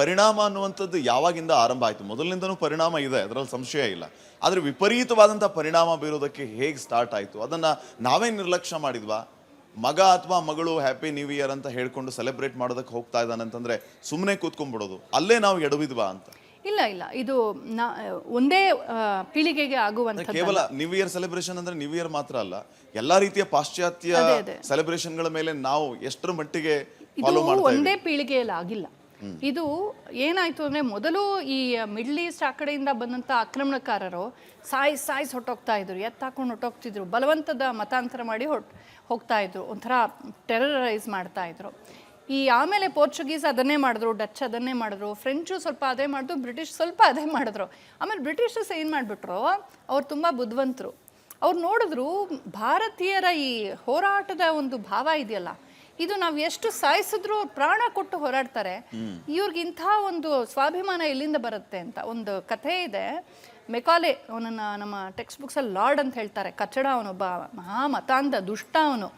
ಪರಿಣಾಮ ಅನ್ನುವಂಥದ್ದು ಯಾವಾಗಿಂದ ಆರಂಭ ಆಯಿತು? ಮೊದಲಿನಿಂದನೂ ಪರಿಣಾಮ ಇದೆ, ಅದರಲ್ಲಿ ಸಂಶಯ ಇಲ್ಲ. ಆದರೆ ವಿಪರೀತವಾದಂಥ ಪರಿಣಾಮ ಬೀರೋದಕ್ಕೆ ಹೇಗೆ ಸ್ಟಾರ್ಟ್ ಆಯಿತು? ಅದನ್ನು ನಾವೇ ನಿರ್ಲಕ್ಷ್ಯ ಮಾಡಿದ್ವಾ? ಮಗ ಅಥವಾ ಮಗಳು ಹ್ಯಾಪಿ ನ್ಯೂ ಇಯರ್ ಅಂತ ಹೇಳ್ಕೊಂಡು ಸೆಲೆಬ್ರೇಟ್ ಮಾಡೋದಕ್ಕೆ ಹೋಗ್ತಾ ಇದ್ದಾನೆ ಅಂತಂದರೆ ಸುಮ್ಮನೆ ಕೂತ್ಕೊಂಡ್ಬಿಡೋದು, ಅಲ್ಲೇ ನಾವು ಎಡವಿದ್ವಾ ಅಂತ? ಇಲ್ಲ ಇಲ್ಲ, ಇದು ಒಂದೇ ಪೀಳಿಗೆಗೆ ಆಗುವಂತ. ಕೇವಲ ನ್ಯೂ ಇಯರ್ ಸೆಲೆಬ್ರೇಷನ್ ಅಂದ್ರೆ ನ್ಯೂ ಇಯರ್ ಮಾತ್ರ ಅಲ್ಲ, ಎಲ್ಲಾ ರೀತಿಯ ಪಾಶ್ಚಾತ್ಯ ಸೆಲೆಬ್ರೇಷನ್ಗಳ ಮೇಲೆ ನಾವು ಎಷ್ಟರ ಮಟ್ಟಿಗೆ ಫಾಲೋ ಮಾಡ್ತಾ ಇದ್ದೀವಿ? ಒಂದೇ ಪೀಳಿಗೆಯಲ್ಲಿ ಆಗಿಲ್ಲ. ಇದು ಏನಾಯ್ತು ಅಂದ್ರೆ, ಮೊದಲು ಈ ಮಿಡ್ಲ್ ಈಸ್ಟ್ ಆ ಕಡೆಯಿಂದ ಬಂದಂತ ಆಕ್ರಮಣಕಾರರು ಸಾಯ್ಸ್ ಹೊಟ್ಟೋಗ್ತಾ ಇದ್ರು, ಎತ್ತಾಕೊಂಡು ಹೊಟ್ಟೋಗ್ತಿದ್ರು, ಬಲವಂತದ ಮತಾಂತರ ಮಾಡಿ ಹೋಗ್ತಾ ಇದ್ರು, ಒಂಥರ ಟೆರರೈಸ್ ಮಾಡ್ತಾ ಇದ್ರು. ಈ ಆಮೇಲೆ ಪೋರ್ಚುಗೀಸ್ ಅದನ್ನೇ ಮಾಡಿದ್ರು, ಡಚ್ ಅದನ್ನೇ ಮಾಡಿದ್ರು, ಫ್ರೆಂಚು ಸ್ವಲ್ಪ ಅದೇ ಮಾಡಿದ್ರು, ಬ್ರಿಟಿಷ್ ಸ್ವಲ್ಪ ಅದೇ ಮಾಡಿದ್ರು. ಆಮೇಲೆ ಬ್ರಿಟಿಷರ್ಸ್ ಏನು ಮಾಡಿಬಿಟ್ರು, ಅವ್ರು ತುಂಬ ಬುದ್ಧಿವಂತರು. ಅವ್ರು ನೋಡಿದ್ರು ಭಾರತೀಯರ ಈ ಹೋರಾಟದ ಒಂದು ಭಾವ ಇದೆಯಲ್ಲ, ಇದು ನಾವು ಎಷ್ಟು ಸಾಯಿಸಿದ್ರು ಪ್ರಾಣ ಕೊಟ್ಟು ಹೋರಾಡ್ತಾರೆ, ಇವ್ರಿಗಿಂಥ ಒಂದು ಸ್ವಾಭಿಮಾನ ಎಲ್ಲಿಂದ ಬರುತ್ತೆ ಅಂತ ಒಂದು ಕಥೆ ಇದೆ. ಮೆಕಾಲೆ, ಅವನನ್ನು ನಮ್ಮ ಟೆಕ್ಸ್ಟ್ ಬುಕ್ಸಲ್ಲಿ ಲಾರ್ಡ್ ಅಂತ ಹೇಳ್ತಾರೆ, ಕಚ್ಚಡ, ಅವನೊಬ್ಬ ಮಹಾ ಮತಾಂಧ ದುಷ್ಟ ಅವನು.